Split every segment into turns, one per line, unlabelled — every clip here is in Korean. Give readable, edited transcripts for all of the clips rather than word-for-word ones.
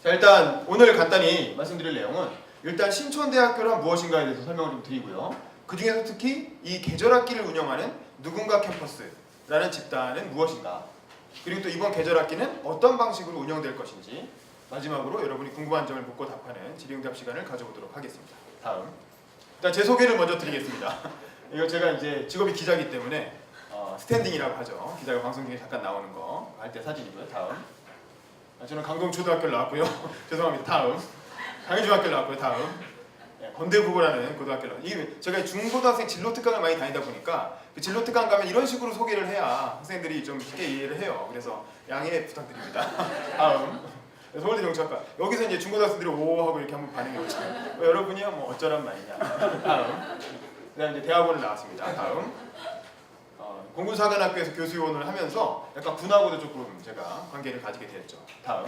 자, 일단 오늘 간단히 말씀드릴 내용은 일단 신촌대학교란 무엇인가에 대해서 설명을 좀 드리고요. 그 중에서 특히 이 계절학기를 운영하는 누군가 캠퍼스라는 집단은 무엇인가, 그리고 또 이번 계절학기는 어떤 방식으로 운영될 것인지, 마지막으로 여러분이 궁금한 점을 묻고 답하는 질의응답 시간을 가져보도록 하겠습니다. 다음, 일단 제 소개를 먼저 드리겠습니다. 이거 제가 이제 직업이 기자이기 때문에 스탠딩이라고 하죠. 기자가 방송 중에 잠깐 나오는 거 할 때 사진이고요. 다음, 저는 강동초등학교를 나왔고요. 죄송합니다. 다음, 강희중학교를 나왔고요. 다음, 건대국어라는 고등학교를 이게 제가 중고등학생 진로 특강을 많이 다니다 보니까 그 진로 특강 가면 이런 식으로 소개를 해야 학생들이 좀 쉽게 이해를 해요. 그래서 양해 부탁드립니다. 다음, 서울대 정치학과. 여기서 이제 중고등학생들이 오 하고 이렇게 한번 반응이 오죠. 여러분이야 뭐 어쩌란 말이냐. 다음, 그다음 이제 대학원을 나왔습니다. 다음, 공군사관학교에서 교수요원을 하면서 약간 군하고도 조금 제가 관계를 가지게 됐죠. 다음,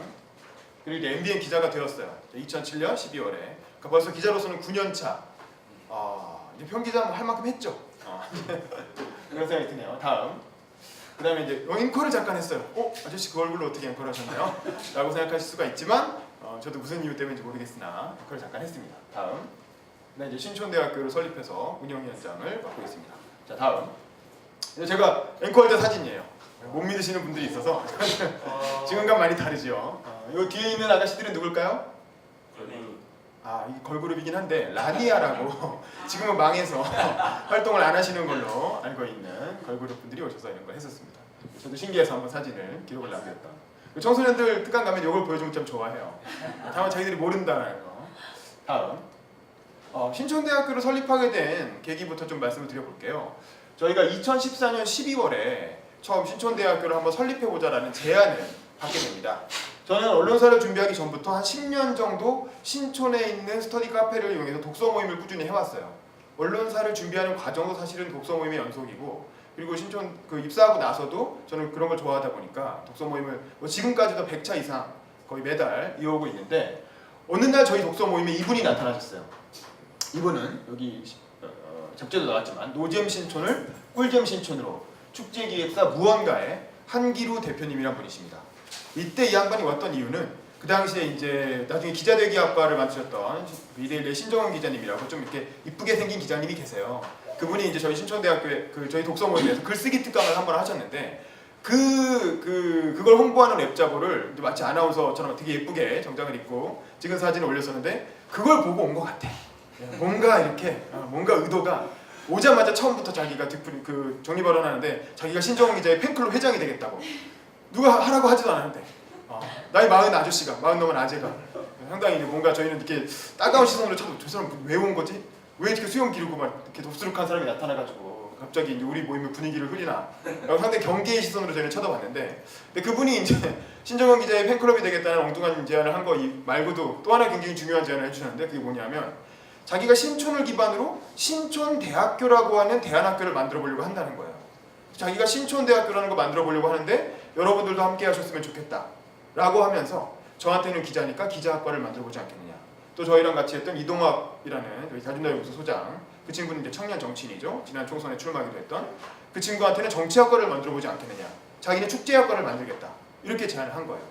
그리고 이제 MBN 기자가 되었어요. 2007년 12월에. 그러니까 벌써 기자로서는 9년 차. 이제 평기자 뭐 할 만큼 했죠. 그런 생각이 드네요. 다음, 그다음에 이제 앵커를 잠깐 했어요. 아저씨 그 얼굴로 어떻게 앵커를 하셨나요? 라고 생각하실 수가 있지만 저도 무슨 이유 때문인지 모르겠으나 앵커를 잠깐 했습니다. 다음, 그다음에 이제 신촌대학교를 설립해서 운영위원장을 맡고 있습니다. 자, 다음, 제가 앵커할 때 사진이에요. 못 믿으시는 분들이 있어서 지금과 많이 다르죠. 이 뒤에 있는 아가씨들은 누굴까요? 이 걸그룹이긴 한데 라니아라고 지금은 망해서 활동을 안 하시는 걸로 알고 있는 걸그룹 분들이 오셔서 이런 걸 했었습니다. 저도 신기해서 한번 사진을 기록을 남겼다. 청소년들 특강 가면 이걸 보여주면 좀 좋아해요. 다만 자기들이 모른다는 거. 다음, 신촌대학교를 설립하게 된 계기부터 좀 말씀을 드려볼게요. 저희가 2014년 12월에 처음 신촌대학교를 한번 설립해보자라는 제안을 받게 됩니다. 저는 언론사를 준비하기 전부터 한 10년 정도 신촌에 있는 스터디 카페를 이용해서 독서 모임을 꾸준히 해왔어요. 언론사를 준비하는 과정도 사실은 독서 모임의 연속이고, 그리고 신촌 입사하고 나서도 저는 그런 걸 좋아하다 보니까 독서 모임을 지금까지도 100차 이상 거의 매달 이어오고 있는데, 어느 날 저희 독서 모임에 이분이 나타나셨어요. 이분은 여기 접재도 나왔지만 노잼 신촌을 꿀잼 신촌으로 축제기획사 무언가의 한기루 대표님이란 분이십니다. 이때 이 양반이 왔던 이유는 그 당시에 이제 나중에 기자대기학과를 맡으셨던 이데일리의 신정원 기자님이라고 좀 이렇게 이쁘게 생긴 기자님이 계세요. 그분이 이제 저희 신촌대학교에 저희 독서 모임에서 글쓰기 특강을 한번 하셨는데 그걸 홍보하는 웹자보를 마치 아나운서처럼 되게 예쁘게 정장을 입고 찍은 사진을 올렸었는데, 그걸 보고 온 것 같아. 뭔가 이렇게 뭔가 의도가 오자마자 처음부터 자기가 정리 발언하는데 자기가 신정원 기자의 팬클럽 회장이 되겠다고. 누가 하라고 하지도 않았는데 나이 40 아저씨가 40 넘은 아재가 상당히 뭔가 저희는 이렇게 따가운 시선으로 쳐도 저 사람 왜 온 거지? 왜 이렇게 수염 기르고 막 이렇게 덥수룩한 사람이 나타나가지고 갑자기 이제 우리 모임의 분위기를 흐리나? 라고 상당히 경계의 시선으로 저희는 쳐다봤는데, 근데 그분이 이제 신정원 기자의 팬클럽이 되겠다는 엉뚱한 제안을 한 거 말고도 또 하나 굉장히 중요한 제안을 해주셨는데, 그게 뭐냐면 자기가 신촌을 기반으로 신촌대학교라고 하는 대안학교를 만들어 보려고 한다는 거예요. 자기가 신촌대학교라는 거 만들어 보려고 하는데 여러분들도 함께 하셨으면 좋겠다 라고 하면서 저한테는 기자니까 기자학과를 만들어 보지 않겠느냐. 또 저희랑 같이 했던 이동학이라는 저희 다준다연구소 소장, 그 친구는 이제 청년 정치인이죠. 지난 총선에 출마하기도 했던 그 친구한테는 정치학과를 만들어 보지 않겠느냐. 자기는 축제학과를 만들겠다. 이렇게 제안을 한 거예요.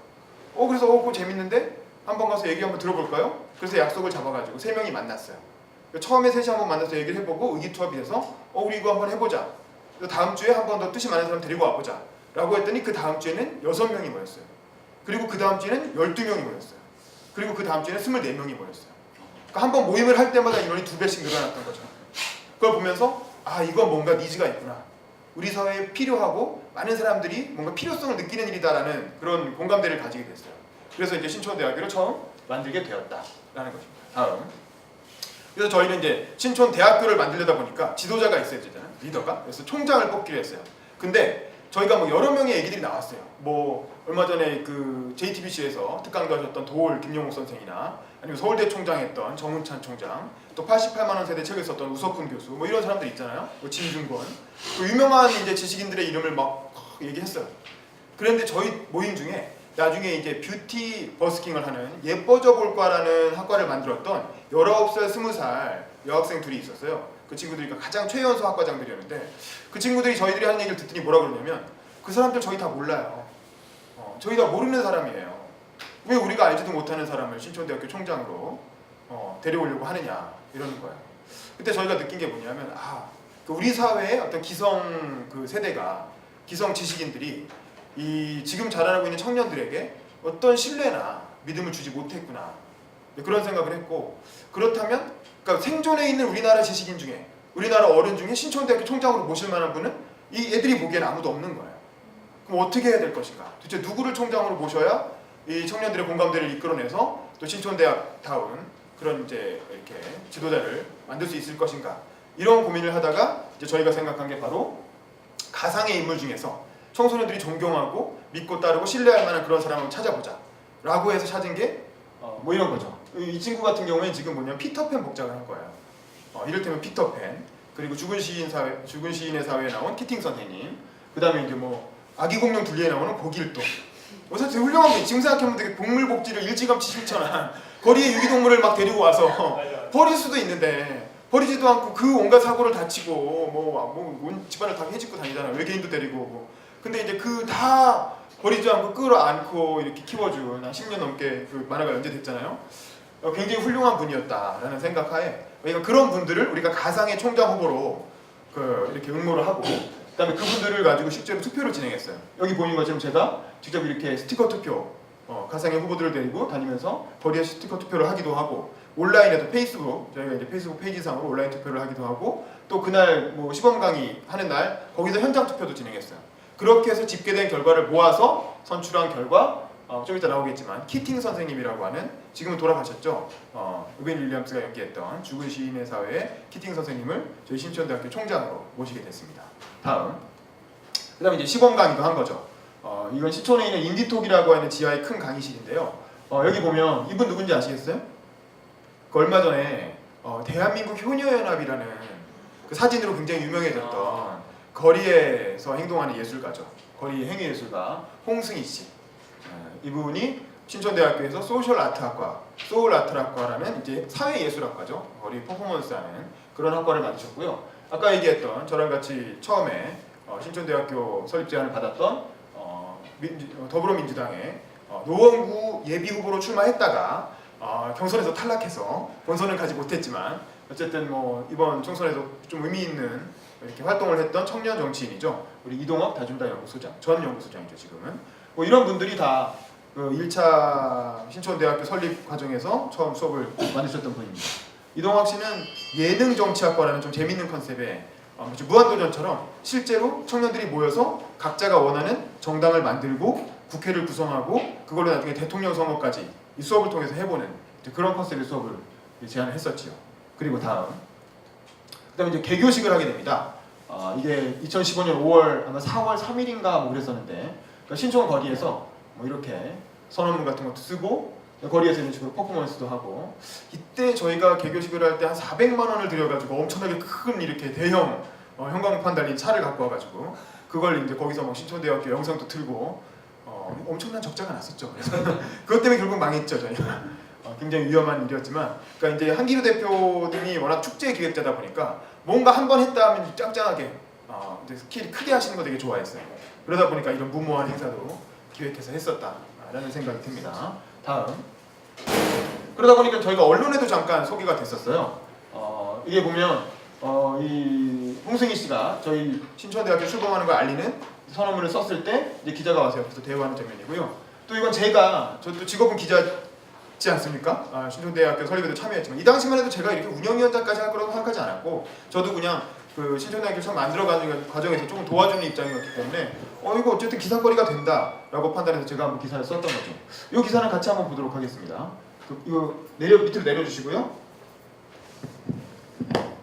그래서 그거 재밌는데 한번 가서 얘기 한번 들어볼까요? 그래서 약속을 잡아가지고 3명이 만났어요. 처음에 셋이 한번 만나서 얘기를 해보고 의기투합이 돼서 우리 이거 한번 해보자. 다음 주에 한 번 더 뜻이 맞는 사람 데리고 와보자 라고 했더니 그 다음 주에는 6명이 모였어요. 그리고 그 다음 주에는 12명이 모였어요. 그리고 그 다음 주에는 24명이 모였어요. 그러니까 한 번 모임을 할 때마다 인원이 2배씩 늘어났던 거죠. 그걸 보면서 이건 뭔가 니즈가 있구나. 우리 사회에 필요하고 많은 사람들이 뭔가 필요성을 느끼는 일이다라는 그런 공감대를 가지게 됐어요. 그래서 이제 신촌대학교를 처음 만들게 되었다라는 것입니다. 다음, 그래서 저희는 이제 신촌대학교를 만들려다 보니까 지도자가 있어야 되잖아요. 리더가. 그래서 총장을 뽑기로 했어요. 근데 저희가 뭐 여러 명의 얘기들이 나왔어요. 뭐 얼마 전에 그 JTBC에서 특강도 하셨던 도올 김용욱 선생이나 아니면 서울대 총장했던 정운찬 총장, 또 88만 원 세대 책을 썼던 우석훈 교수, 뭐 이런 사람들 있잖아요. 뭐 진중권, 그 유명한 이제 지식인들의 이름을 막 얘기했어요. 그런데 저희 모임 중에 나중에 이제 뷰티 버스킹을 하는 예뻐져 볼과라는 학과를 만들었던 19살, 20살 여학생 둘이 있었어요. 그 친구들이 가장 최연소 학과장들이었는데, 그 친구들이 저희들이 하는 얘기를 듣더니 뭐라 그러냐면 그 사람들 저희 다 몰라요. 저희 다 모르는 사람이에요. 왜 우리가 알지도 못하는 사람을 신촌대학교 총장으로 데려오려고 하느냐 이러는 거예요. 그때 저희가 느낀 게 뭐냐면 그 우리 사회의 어떤 기성 그 세대가 기성 지식인들이 이 지금 자라나고 있는 청년들에게 어떤 신뢰나 믿음을 주지 못했구나 그런 생각을 했고 그렇다면 그러니까 생존해 있는 우리나라 지식인 중에 우리나라 어른 중에 신촌대학교 총장으로 모실 만한 분은 이 애들이 보기에는 아무도 없는 거예요. 그럼 어떻게 해야 될 것인가? 도대체 누구를 총장으로 모셔야 이 청년들의 공감대를 이끌어내서 또 신촌대학다운 그런 이제 이렇게 지도자를 만들 수 있을 것인가? 이런 고민을 하다가 이제 저희가 생각한 게 바로 가상의 인물 중에서 청소년들이 존경하고 믿고 따르고 신뢰할 만한 그런 사람을 찾아보자라고 해서 찾은 게 뭐 이런 거죠. 이 친구 같은 경우에는 지금 뭐냐면 피터팬 복장을 한 거예요. 이를테면 피터팬, 그리고 죽은 시인의 사회에 나온 키팅 선생님, 그 다음에 이제 뭐 아기 공룡 둘리에 나오는 고길동. 사실 되게 훌륭한 게 지금 생각해보면 되게 동물복지를 일찌감치 실천한 거리에 유기동물을 막 데리고 와서 버릴 수도 있는데 버리지도 않고 그 온갖 사고를 다치고 온 집안을 다 해집고 다니잖아요. 외계인도 데리고 오고. 근데 이제 그 다 버리지 않고 끌어안고 이렇게 키워준 한 10년 넘게 그 만화가 연재됐잖아요. 굉장히 훌륭한 분이었다라는 생각하에 그러니까 그런 분들을 우리가 가상의 총장 후보로 이렇게 응모를 하고 그다음에 그분들을 가지고 실제로 투표를 진행했어요. 여기 보이는 것처럼 제가 직접 이렇게 스티커 투표 가상의 후보들을 데리고 다니면서 거리에 스티커 투표를 하기도 하고 온라인에도 페이스북 저희가 이제 페이스북 페이지상으로 온라인 투표를 하기도 하고 또 그날 뭐 시범 강의 하는 날 거기서 현장 투표도 진행했어요. 그렇게 해서 집계된 결과를 모아서 선출한 결과 좀 이따 나오겠지만 키팅 선생님이라고 하는 지금은 돌아가셨죠. 로빈 윌리엄스가 연기했던 죽은 시인의 사회의 키팅 선생님을 저희 신촌대학교 총장으로 모시게 됐습니다. 다음 그 다음에 이제 시범 강의도 한 거죠. 이건 신촌에 있는 인디톡이라고 하는 지하의 큰 강의실인데요. 여기 보면 이분 누군지 아시겠어요? 그 얼마 전에 대한민국 효녀연합이라는 그 사진으로 굉장히 유명해졌던 거리에서 행동하는 예술가죠. 거리 행위예술가 홍승희 씨. 이분이 신촌대학교에서 소울아트학과라는 이제 사회예술학과죠. 거리 퍼포먼스하는 그런 학과를 만드셨고요. 아까 얘기했던 저랑 같이 처음에 신촌대학교 설립 제안을 받았던 더불어민주당의 노원구 예비후보로 출마했다가 경선에서 탈락해서 본선을 가지 못했지만 어쨌든 뭐 이번 총선에서 좀 의미 있는 이렇게 활동을 했던 청년 정치인이죠. 우리 이동학 다준다 연구소장, 전 연구소장이죠 지금은. 뭐 이런 분들이 다 그 1차 신촌대학교 설립 과정에서 처음 수업을 만드셨던 분입니다. 이동학 씨는 예능정치학과라는 좀 재밌는 컨셉의 무한도전처럼 실제로 청년들이 모여서 각자가 원하는 정당을 만들고 국회를 구성하고 그걸로 나중에 대통령 선거까지 이 수업을 통해서 해보는 그런 컨셉의 수업을 제안을 했었지요. 그리고 그다음에 이제 개교식을 하게 됩니다. 이게 2015년 5월 아마 4월 3일인가 뭐 그랬었는데 그러니까 신촌 거리에서 뭐 이렇게 선언문 같은 것도 쓰고 거리에서 이런 식으로 퍼포먼스도 하고 이때 저희가 개교식을 할 때 한 400만 원을 들여가지고 엄청나게 큰 이렇게 대형 형광판 달린 차를 갖고 와가지고 그걸 이제 거기서 뭐 신촌대학교 영상도 틀고 엄청난 적자가 났었죠. 그래서 그것 때문에 결국 망했죠 저희가. 굉장히 위험한 일이었지만 그러니까 이제 한기루 대표님이 워낙 축제 기획자다 보니까 뭔가 한 번 했다 하면 짱짱하게 이제 스케일 크게 하시는 거 되게 좋아했어요. 그러다 보니까 이런 무모한 행사도 기획해서 했었다라는 생각이 듭니다. 다음 그러다 보니까 저희가 언론에도 잠깐 소개가 됐었어요. 이게 보면 이 홍승희 씨가 저희 신촌대학교 출범하는 걸 알리는 선언문을 썼을 때 이제 기자가 와서 옆에서 대화하는 장면이고요. 또 이건 저도 직업은 기자지 않습니까? 신촌대학교 설립에도 참여했지만 이 당시만 해도 제가 이렇게 운영위원장까지 할 거라고 생각하지 않았고 저도 그냥 그 신촌대학교 처음 만들어가는 과정에서 조금 도와주는 입장이었기 때문에 이거 어쨌든 기사거리가 된다라고 판단해서 제가 한번 기사를 썼던 거죠. 이 기사는 같이 한번 보도록 하겠습니다. 이거 밑으로 내려주시고요.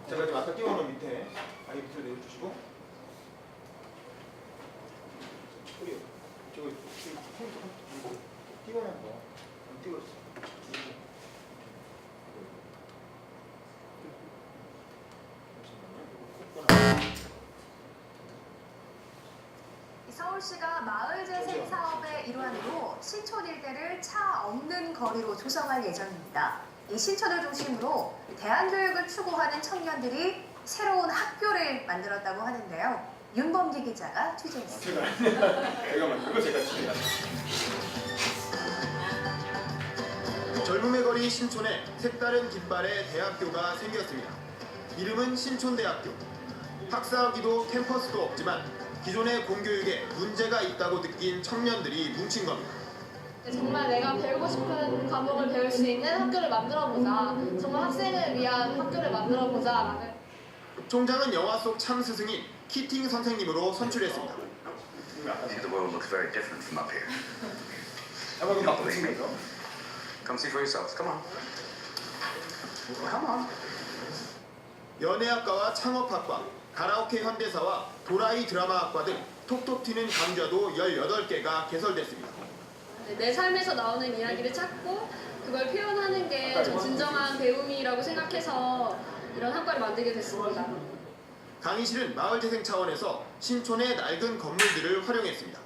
제가 지금 아까 띄워놓은 밑에 아예 밑으로 내려주시고 저거 띄워놓은 거 띄웠어.
서울시가 마을재생 사업의 일환으로 신촌 일대를 차 없는 거리로 조성할 예정입니다. 이 신촌을 중심으로 대안교육을 추구하는 청년들이 새로운 학교를 만들었다고 하는데요. 윤범기 기자가 취재했습니다.
제가 만들고 제가 취재했습니다. 젊음의 거리 신촌에 색다른 깃발의 대학교가 생겼습니다. 이름은 신촌대학교. 학사하기도 캠퍼스도 없지만 기존의 공교육에 문제가 있다고 느낀 청년들이 뭉친 겁니다.
정말 내가 배우고 싶은 과목을 배울 수 있는 학교를 만들어보자. 정말 학생을 위한 학교를 만들어보자라는.
총장은 영화 속 참 스승인 키팅 선생님으로 선출했습니다.
See, the world looks very different from up here.
한번 바꾸신 거죠?
Come see for yourselves. Come on. Come on.
연예학과와 창업학과, 가라오케 현대사와 도라이 드라마학과 등 톡톡 튀는 강좌도 18개가 개설됐습니다.
내 삶에서 나오는 이야기를 찾고 그걸 표현하는 게 진정한 배움이라고 생각해서 이런 학과를 만들게 됐습니다.
강의실은 마을재생 차원에서 신촌의 낡은 건물들을 활용했습니다.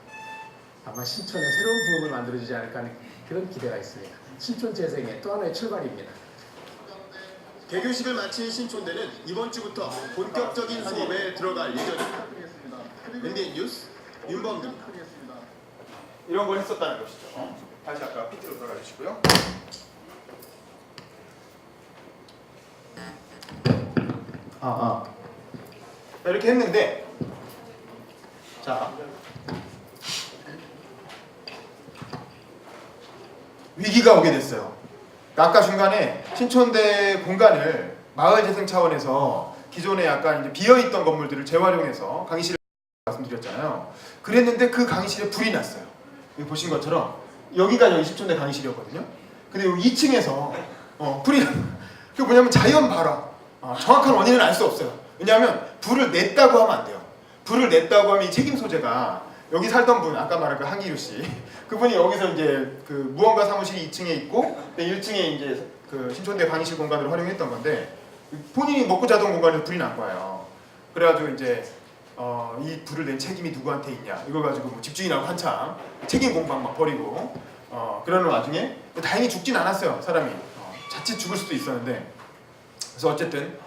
아마 신촌에 새로운 부흥을 만들어주지 않을까 하는 그런 기대가 있습니다. 신촌 재생의 또 하나의 출발입니다.
개교식을 마친 신촌대는 이번 주부터 본격적인 수업에 들어갈 예정입니다. MBN 뉴스 윤범입니다. 이런 걸 했었다는 것이죠. 다시 아까 PT로 들어가 주시고요. 이렇게 했는데, 자, 위기가 오게 됐어요. 아까 중간에 신촌대 공간을 마을재생 차원에서 기존에 약간 이제 비어있던 건물들을 재활용해서 강의실을 말씀드렸잖아요. 그랬는데 그 강의실에 불이 났어요. 여기 보신 것처럼 여기가 여기 신촌대 강의실이었거든요. 근데 여기 2층에서 불이 그게 뭐냐면 자연 발화. 정확한 원인은 알 수 없어요. 왜냐하면 불을 냈다고 하면 안 돼요. 불을 냈다고 하면 이 책임 소재가 여기 살던 분, 아까 말한 그 한기루 씨, 그분이 여기서 이제 그 무언가 사무실이 2층에 있고 1층에 이제 그 신촌대 강의실 공간으로 활용했던 건데 본인이 먹고 자던 공간에서 불이 난 거예요. 그래가지고 이제 이 불을 낸 책임이 누구한테 있냐 이걸 가지고 뭐 집주인하고 한참 책임 공방 막 벌이고 그러는 와중에 다행히 죽진 않았어요. 사람이 자칫 죽을 수도 있었는데 그래서 어쨌든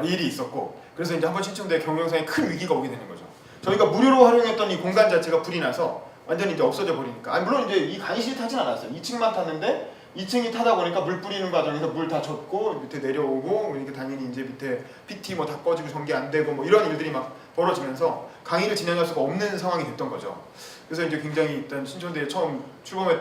이 일이 있었고 그래서 이제 한번 신촌대 경영상에 큰 위기가 오게 되는 거죠. 저희가 무료로 활용했던 이 공간 자체가 불이 나서 완전히 이제 없어져 버리니까 물론 이제 이 강의실이 타진 않았어요. 2층만 탔는데 2층이 타다 보니까 물 뿌리는 과정에서 물 다 젖고 밑에 내려오고 그러니까 당연히 이제 밑에 PT 뭐 다 꺼지고 전기 안 되고 뭐 이런 일들이 막 벌어지면서 강의를 진행할 수가 없는 상황이 됐던 거죠. 그래서 이제 굉장히 일단 신촌대에 처음 출범한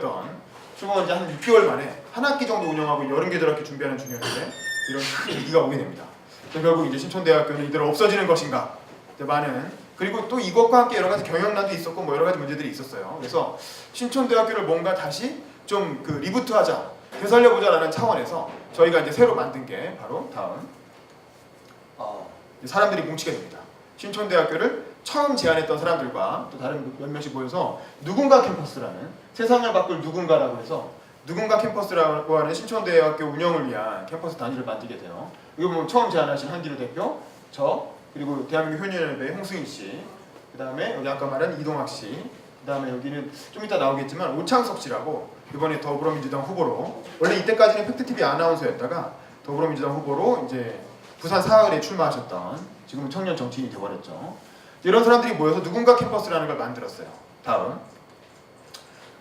지 한 6개월 만에 한 학기 정도 운영하고 80개 학기 준비하는 중이었는데 이런 큰 위기가 오게 됩니다. 결국 이제 신촌대학교는 이대로 없어지는 것인가? 많은 그리고 또 이것과 함께 여러 가지 경영난도 있었고 뭐 여러 가지 문제들이 있었어요. 그래서 신촌대학교를 뭔가 다시 좀 그 리부트하자, 되살려보자라는 차원에서 저희가 이제 새로 만든 게 바로 다음 사람들이 뭉치게 됩니다. 신촌대학교를 처음 제안했던 사람들과 또 다른 몇 명씩 모여서 누군가 캠퍼스라는 세상을 바꿀 누군가라고 해서 누군가 캠퍼스라고 하는 신촌대학교 운영을 위한 캠퍼스 단위를 만들게 돼요. 이거 보면 처음 제안하신 한기루 대표, 저 그리고 대한민국 효년연대의 홍승일 씨, 그 다음에 여기 아까 말한 이동학 씨, 그 다음에 여기는 좀 이따 나오겠지만 오창석 씨라고 이번에 더불어민주당 후보로 원래 이때까지는 팩트TV 아나운서였다가 더불어민주당 후보로 이제 부산 사흘에 출마하셨던 지금은 청년 정치인이 되어버렸죠. 이런 사람들이 모여서 누군가 캠퍼스라는 걸 만들었어요. 다음.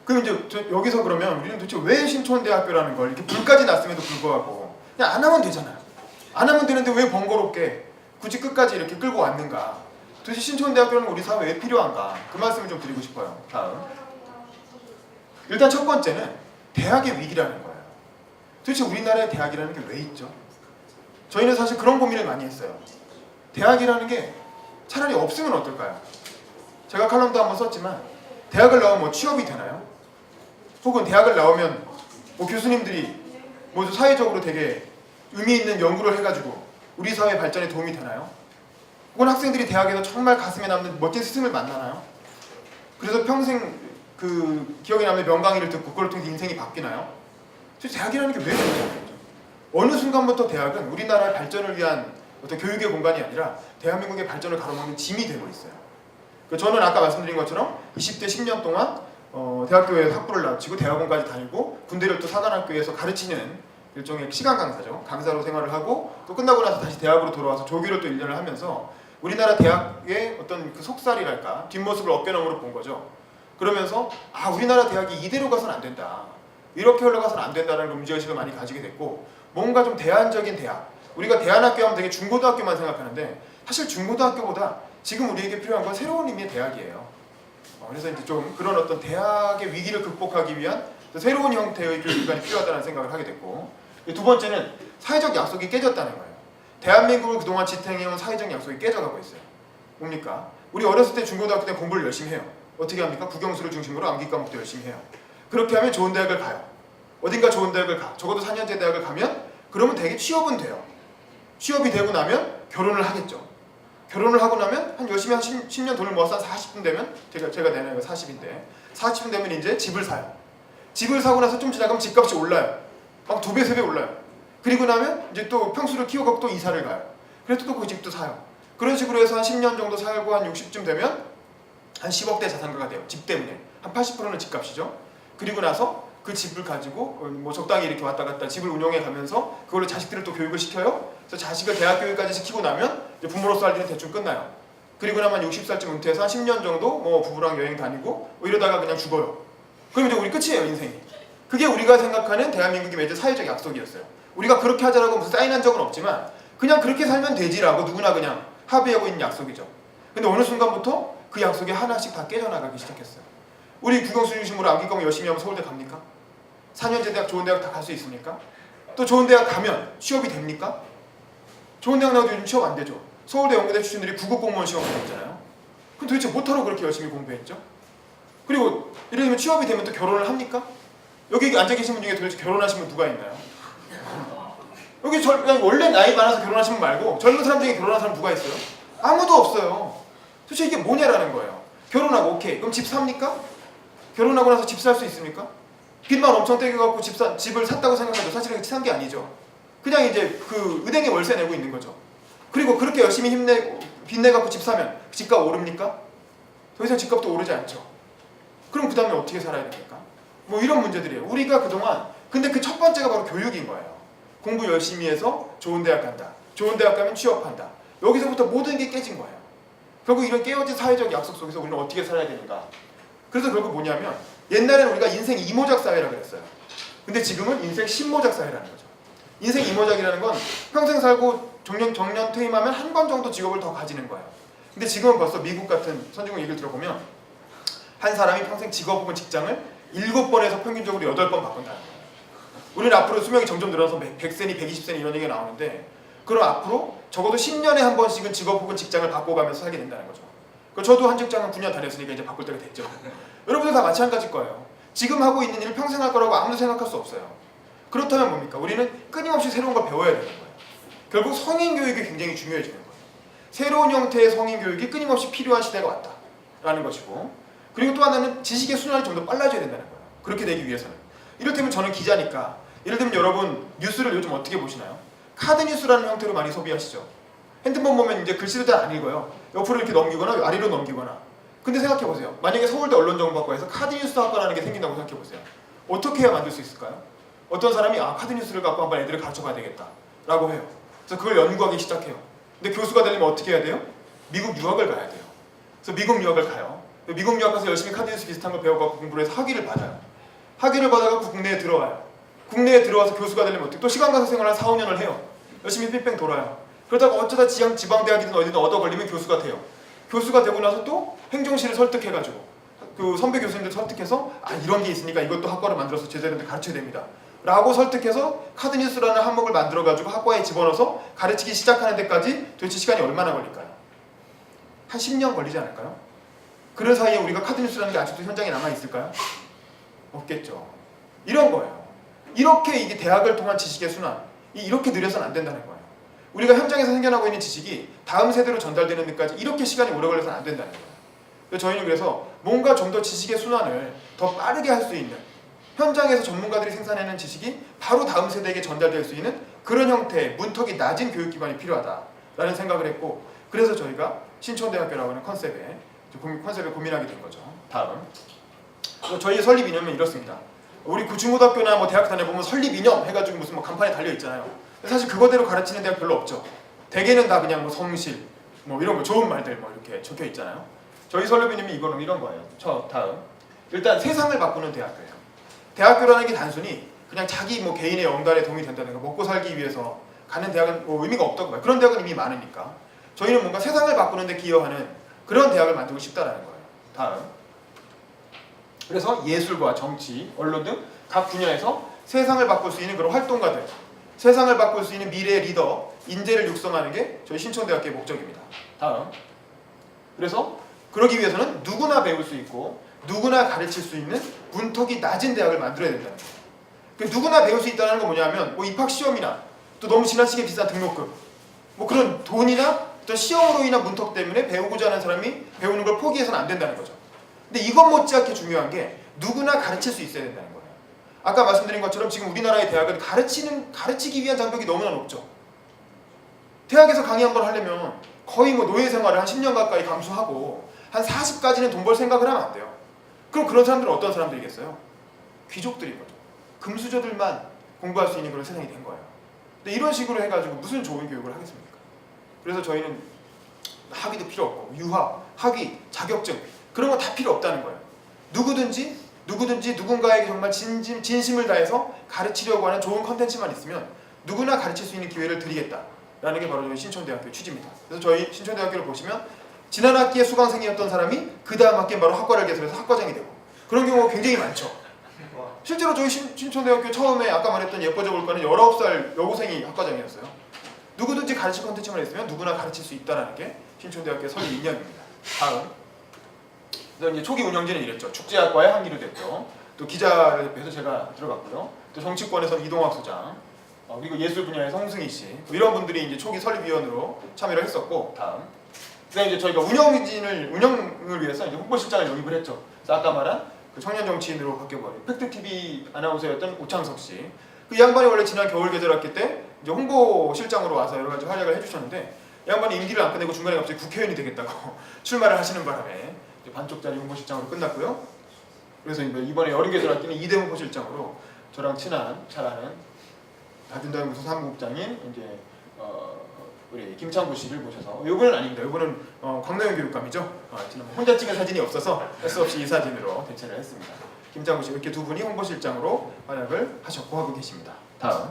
그럼 이제 여기서 그러면 우리는 도대체 왜 신촌대학교라는 걸 이렇게 불까지 났음에도 불구하고 그냥 안 하면 되잖아요. 안 하면 되는데 왜 번거롭게 굳이 끝까지 이렇게 끌고 왔는가? 도대체 신촌대학교는 우리 사회에 왜 필요한가? 그 말씀을 좀 드리고 싶어요. 다음. 일단 첫 번째는 대학의 위기라는 거예요. 도대체 우리나라에 대학이라는 게 왜 있죠? 저희는 사실 그런 고민을 많이 했어요. 대학이라는 게 차라리 없으면 어떨까요? 제가 칼럼도 한번 썼지만 대학을 나오면 뭐 취업이 되나요? 혹은 대학을 나오면 뭐 교수님들이 모두 사회적으로 되게 의미 있는 연구를 해가지고 우리 사회 발전에 도움이 되나요? 혹은 학생들이 대학에서 정말 가슴에 남는 멋진 스승을 만나나요? 그래서 평생 그 기억에 남는 명강의를 듣고 그걸 통해 인생이 바뀌나요? 대학이라는 게 왜 필요해요? 어느 순간부터 대학은 우리나라의 발전을 위한 어떤 교육의 공간이 아니라 대한민국의 발전을 가로막는 짐이 되고 있어요. 저는 아까 말씀드린 것처럼 20대 10년 동안 대학교에서 학부를 마치고 대학원까지 다니고 군대를 또 사관학교에서 가르치는 일종의 시간 강사죠. 강사로 생활을 하고 또 끝나고 나서 다시 대학으로 돌아와서 조교를 또 1년을 하면서 우리나라 대학의 어떤 그 속살이랄까 뒷모습을 어깨너머로 본 거죠. 그러면서 우리나라 대학이 이대로 가서는 안 된다. 이렇게 흘러가서는 안 된다는 문제의식을 많이 가지게 됐고 뭔가 좀 대안적인 대학 우리가 대안학교 하면 되게 중고등학교만 생각하는데 사실 중고등학교보다 지금 우리에게 필요한 건 새로운 의미의 대학이에요. 그래서 이제 좀 그런 어떤 대학의 위기를 극복하기 위한 새로운 형태의 교육기관이 필요하다는 생각을 하게 됐고 두 번째는 사회적 약속이 깨졌다는 거예요. 대한민국을 그동안 지탱해온 사회적 약속이 깨져가고 있어요. 뭡니까? 우리 어렸을 때 중고등학교 때 공부를 열심히 해요. 어떻게 합니까? 국영수를 중심으로 암기 과목도 열심히 해요. 그렇게 하면 좋은 대학을 가요. 어딘가 좋은 대학을 가. 적어도 4년제 대학을 가면 그러면 되게 취업은 돼요. 취업이 되고 나면 결혼을 하겠죠. 결혼을 하고 나면 한 열심히 한 10년 돈을 모아서 한 40분 되면 제가 내 나이가 40인데 40분 되면 이제 집을 사요. 집을 사고 나서 좀 지나가면 집값이 올라요. 막 2배, 3배 올라요. 그리고 나면 이제 또 평수를 키워갖고 또 이사를 가요. 그래서 또 그 집도 사요. 그런 식으로 해서 한 10년 정도 살고 한 60쯤 되면 한 10억대 자산가가 돼요. 집 때문에. 한 80%는 집값이죠. 그리고 나서 그 집을 가지고 뭐 적당히 이렇게 왔다 갔다 집을 운영해 가면서 그걸로 자식들을 또 교육을 시켜요. 그래서 자식을 대학 교육까지 시키고 나면 이제 부모로서 할 일은 대충 끝나요. 그리고 나면 60살쯤 은퇴해서 한 10년 정도 뭐 부부랑 여행 다니고 뭐 이러다가 그냥 죽어요. 그럼 이제 우리 끝이에요, 인생이. 그게 우리가 생각하는 대한민국의 맺은 사회적 약속이었어요. 우리가 그렇게 하자라고 무슨 사인한 적은 없지만 그냥 그렇게 살면 되지라고 누구나 그냥 합의하고 있는 약속이죠. 근데 어느 순간부터 그 약속이 하나씩 다 깨져나가기 시작했어요. 우리 국영수 중심으로 암기 과목 열심히 하면 서울대 갑니까? 4년제 대학 좋은 대학 다 갈 수 있습니까? 또 좋은 대학 가면 취업이 됩니까? 좋은 대학 나와도 요즘 취업 안 되죠. 서울대 연구대 출신들이 구급 공무원 시험 보냈잖아요. 그럼 도대체 뭐하러 그렇게 열심히 공부했죠? 그리고 예를 들면 취업이 되면 또 결혼을 합니까? 여기 앉아 계신 분 중에 도대체 결혼하신 분 누가 있나요? 여기 원래 나이 많아서 결혼하신 분 말고 젊은 사람 중에 결혼한 사람 누가 있어요? 아무도 없어요. 도대체 이게 뭐냐라는 거예요. 결혼하고 오케이. 그럼 집 삽니까? 결혼하고 나서 집 살 수 있습니까? 빚만 엄청 떼겨갖고 집을 샀다고 생각하죠. 사실은 산 게 아니죠. 그냥 이제 그 은행에 월세 내고 있는 거죠. 그리고 그렇게 열심히 빚내갖고 집 사면 집값 오릅니까? 더 이상 집값도 오르지 않죠. 그럼 그 다음에 어떻게 살아야 됩니까? 뭐 이런 문제들이에요. 우리가 그동안 근데 그 첫 번째가 바로 교육인 거예요. 공부 열심히 해서 좋은 대학 간다. 좋은 대학 가면 취업한다. 여기서부터 모든 게 깨진 거예요. 결국 이런 깨어진 사회적 약속 속에서 우리는 어떻게 살아야 되는가? 그래서 결국 뭐냐면 옛날에는 우리가 인생 이모작 사회라고 그랬어요. 근데 지금은 인생 10모작 사회라는 거죠. 인생 이모작이라는 건 평생 살고 정년 퇴임하면 한 번 정도 직업을 더 가지는 거예요. 근데 지금은 벌써 미국 같은 선진국 얘기를 들어보면 한 사람이 평생 직업 혹은 직장을 7번에서 평균적으로 8번 바꾼다는 거예요. 우리는 앞으로 수명이 점점 늘어서 100세니 120세니 이런 얘기가 나오는데 그럼 앞으로 적어도 10년에 한 번씩은 직업 혹은 직장을 바꿔가면서 살게 된다는 거죠. 저도 한 직장은 9년 다녔으니까 이제 바꿀 때가 됐죠. 여러분들 다 마찬가지일 거예요. 지금 하고 있는 일을 평생 할 거라고 아무도 생각할 수 없어요. 그렇다면 뭡니까? 우리는 끊임없이 새로운 걸 배워야 되는 거예요. 결국 성인 교육이 굉장히 중요해지는 거예요. 새로운 형태의 성인 교육이 끊임없이 필요한 시대가 왔다라는 것이고 그리고 또 하나는 지식의 순환이 좀 더 빨라져야 된다는 거예요. 그렇게 되기 위해서는. 이를테면 저는 기자니까 예를 들면 여러분 뉴스를 요즘 어떻게 보시나요? 카드 뉴스라는 형태로 많이 소비하시죠. 핸드폰 보면 이제 글씨도 잘 안 읽어요. 옆으로 이렇게 넘기거나 아래로 넘기거나. 근데 생각해보세요. 만약에 서울대 언론정보학과에서 카드 뉴스 학과라는 게 생긴다고 생각해보세요. 어떻게 해야 만들 수 있을까요? 어떤 사람이 카드 뉴스를 갖고 한번 애들을 가르쳐봐야 되겠다 라고 해요. 그래서 그걸 연구하기 시작해요. 근데 교수가 되려면 어떻게 해야 돼요? 미국 유학을 가야 돼요. 그래서 미국 유학을 가요. 미국 유학 가서 열심히 카드 뉴스 비슷한 걸 배워갖고 공부를 해서 학위를 받아요. 학위를 받아갖고 국내에 들어와요. 국내에 들어와서 교수가 되려면 어떻게 또 시간 가서 생활 한 4, 5년을 해요. 열심히 뺑뺑 돌아요. 그러다가 어쩌다 지방대학이든 어디든 얻어 걸리면 교수가 돼요. 교수가 되고 나서 또 행정실을 설득해가지고 그 선배 교수님들 설득해서 이런 게 있으니까 이것도 학과를 만들어서 제자들한테 가르쳐야 됩니다. 라고 설득해서 카드 뉴스라는 항목을 만들어가지고 학과에 집어넣어서 가르치기 시작하는 데까지 도대체 시간이 얼마나 걸릴까요? 한 10년 걸리지 않을까요? 그런 사이에 우리가 카드 뉴스라는 게 아직도 현장에 남아있을까요? 없겠죠. 이런 거예요. 이렇게 이게 대학을 통한 지식의 순환 이렇게 느려서는 안 된다는 거예요. 우리가 현장에서 생겨나고 있는 지식이 다음 세대로 전달되는 데까지 이렇게 시간이 오래 걸려서는 안 된다는 거예요. 저희는 그래서 뭔가 좀 더 지식의 순환을 더 빠르게 할 수 있는 현장에서 전문가들이 생산해낸 지식이 바로 다음 세대에게 전달될 수 있는 그런 형태의 문턱이 낮은 교육기관이 필요하다라는 생각을 했고 그래서 저희가 신촌대학교라고 하는 컨셉에 고민하게 된 거죠. 다음 저희의 설립 이념은 이렇습니다. 우리 중고등학교나 뭐 대학 다녀보면 설립 이념 해가지고 무슨 뭐 간판에 달려있잖아요. 사실 그거대로 가르치는 대학 별로 없죠. 대개는 다 그냥 뭐 성실 뭐 이런 거 좋은 말들 뭐 이렇게 적혀 있잖아요. 저희 설립 이념이 이런 거예요. 다음 일단 세상을 바꾸는 대학교예요. 대학교라는 게 단순히 그냥 자기 뭐 개인의 연단에 도움이 된다든가 먹고 살기 위해서 가는 대학은 뭐 의미가 없다고 봐요. 그런 대학은 이미 많으니까. 저희는 뭔가 세상을 바꾸는 데 기여하는 그런 대학을 만들고 싶다라는 거예요. 다음. 그래서 예술과 정치, 언론 등 각 분야에서 세상을 바꿀 수 있는 그런 활동가들, 세상을 바꿀 수 있는 미래의 리더, 인재를 육성하는 게 저희 신촌대학교의 목적입니다. 다음. 그래서 그러기 위해서는 누구나 배울 수 있고 누구나 가르칠 수 있는 문턱이 낮은 대학을 만들어야 된다는 거예요. 그 누구나 배울 수 있다는 건 뭐냐면 뭐 입학 시험이나 또 너무 지나치게 비싼 등록금, 뭐 그런 돈이나 어떤 시험으로 인한 문턱 때문에 배우고자 하는 사람이 배우는 걸 포기해서는 안 된다는 거죠. 근데 이것 못지않게 중요한 게 누구나 가르칠 수 있어야 된다는 거예요. 아까 말씀드린 것처럼 지금 우리나라의 대학은 가르치기 위한 장벽이 너무나 높죠. 대학에서 강의 한번 하려면 거의 뭐 노예 생활을 한 10년 가까이 감수하고 한 40까지는 돈 벌 생각을 하면 안 돼요. 그럼 그런 사람들은 어떤 사람들이겠어요? 귀족들인 거죠. 금수저들만 공부할 수 있는 그런 세상이 된 거예요. 근데 이런 식으로 해가지고 무슨 좋은 교육을 하겠습니까? 그래서 저희는 학위도 필요 없고 유학, 학위, 자격증 그런 거 다 필요 없다는 거예요. 누구든지 누군가에게 정말 진심을 다해서 가르치려고 하는 좋은 컨텐츠만 있으면 누구나 가르칠 수 있는 기회를 드리겠다라는 게 바로 저희 신촌대학교의 취지입니다. 그래서 저희 신촌대학교를 보시면 지난 학기에 수강생이었던 사람이 그 다음 학기에 바로 학과를 개설해서 학과장이 되고 그런 경우가 굉장히 많죠. 실제로 저희 신촌대학교 처음에 아까 말했던 예뻐져 볼까는 19살 여고생이 학과장이었어요. 누구든지 가르칠 컨텐츠만 있으면 누구나 가르칠 수 있다는 게 신촌대학교의 설립 이념입니다. 다음. 그래서 이제 초기 운영진은 이랬죠. 축제학과에 한기로 됐죠. 또 기자를 대표해서 제가 들어갔고요. 또 정치권에서 이동학 소장, 그리고 예술 분야에서 홍승희 씨, 뭐 이런 분들이 이제 초기 설립위원으로 참여를 했었고, 다음. 그다음에 이제 저희가 운영을 위해서 이제 홍보실장을 영입을 했죠. 그래서 아까 말한 그 청년 정치인으로 바뀌어버린 팩트TV 아나운서였던 오창석 씨. 그 양반이 원래 지난 겨울 계절학기 때 이제 홍보실장으로 와서 여러 가지 활약을 해주셨는데, 이 양반이 임기를 안 끝내고 중간에 갑자기 국회의원이 되겠다고 출마를 하시는 바람에 이제 반쪽짜리 홍보실장으로 끝났고요. 그래서 이번에 여름 계절학기는 이대 홍보실장으로 저랑 친한 잘 아는 다준다연구소 사무국장인 이제 우리 김창구 씨를 모셔서, 요거는 아닙니다. 요거는 광노현 교육감이죠. 혼자 찍은 사진이 없어서 할 수 없이 이 사진으로 대체를 했습니다. 김창구 씨, 이렇게 두 분이 홍보실장으로 활약을 하셨고 하고 계십니다. 다음.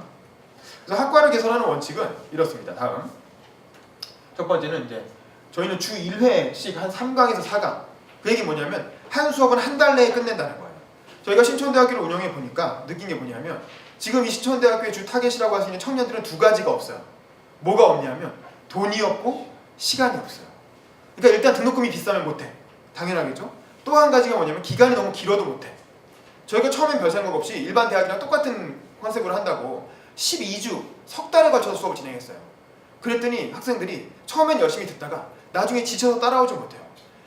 그래서 학과를 개설하는 원칙은 이렇습니다. 다음. 첫 번째는 이제 저희는 주 1회씩 한 3강에서 4강. 그 얘기 뭐냐면 한 수업은 한 달 내에 끝낸다는 거예요. 저희가 신촌대학교를 운영해 보니까 느낀 게 뭐냐면 지금 이 신촌대학교의 주 타겟이라고 할 수 있는 청년들은 두 가지가 없어요. 뭐가 없냐면 돈이 없고 시간이 없어요. 그러니까 일단 등록금이 비싸면 못해. 당연하겠죠. 또 한 가지가 뭐냐면 기간이 너무 길어도 못해. 저희가 처음엔 별 생각 없이 일반 대학이랑 똑같은 컨셉으로 한다고 12주, 석 달에 걸쳐서 수업을 진행했어요. 그랬더니 학생들이 처음엔 열심히 듣다가 나중에 지쳐서 따라오지 못해요.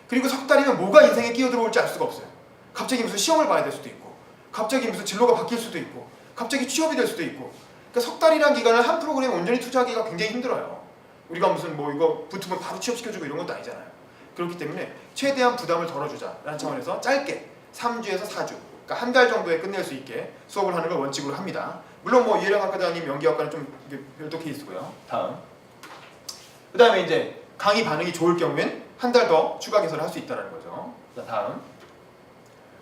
그리고 석 달이면 뭐가 인생에 끼어들어올지 알 수가 없어요. 갑자기 무슨 시험을 봐야 될 수도 있고, 갑자기 무슨 진로가 바뀔 수도 있고, 갑자기 취업이 될 수도 있고. 그러니까 석 달이라는 기간을 한 프로그램에 온전히 투자하기가 굉장히 힘들어요. 우리가 무슨 뭐 이거 붙으면 바로 취업시켜주고 이런 것도 아니잖아요. 그렇기 때문에 최대한 부담을 덜어주자라는 차원에서 짧게 3주에서 4주, 그러니까 한 달 정도에 끝낼 수 있게 수업을 하는 걸 원칙으로 합니다. 물론 뭐 이해령학과장님 연기학과는 좀 별도 케이스고요. 다음. 그 다음에 이제 강의 반응이 좋을 경우엔 한 달 더 추가 개설을 할 수 있다는 거죠. 자, 다음.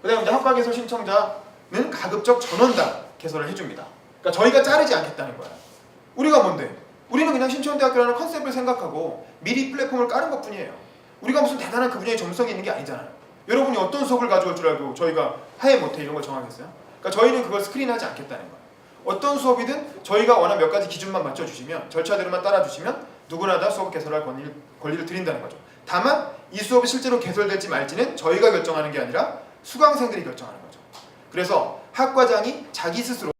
그 다음에 이제 학과 개설 신청자는 가급적 전원당 개설을 해줍니다. 그러니까 저희가 자르지 않겠다는 거야. 우리가 뭔데? 우리는 그냥 신촌대학교라는 컨셉을 생각하고 미리 플랫폼을 까는 것 뿐이에요. 우리가 무슨 대단한 그 분야에 전문성이 있는 게 아니잖아요. 여러분이 어떤 수업을 가져올 줄 알고 저희가 해 못해 이런 걸 정하겠어요? 그러니까 저희는 그걸 스크린하지 않겠다는 거예요. 어떤 수업이든 저희가 원하는 몇 가지 기준만 맞춰주시면, 절차대로만 따라주시면 누구나 다 수업 개설할 권리를 드린다는 거죠. 다만 이 수업이 실제로 개설될지 말지는 저희가 결정하는 게 아니라 수강생들이 결정하는 거죠. 그래서 학과장이 자기 스스로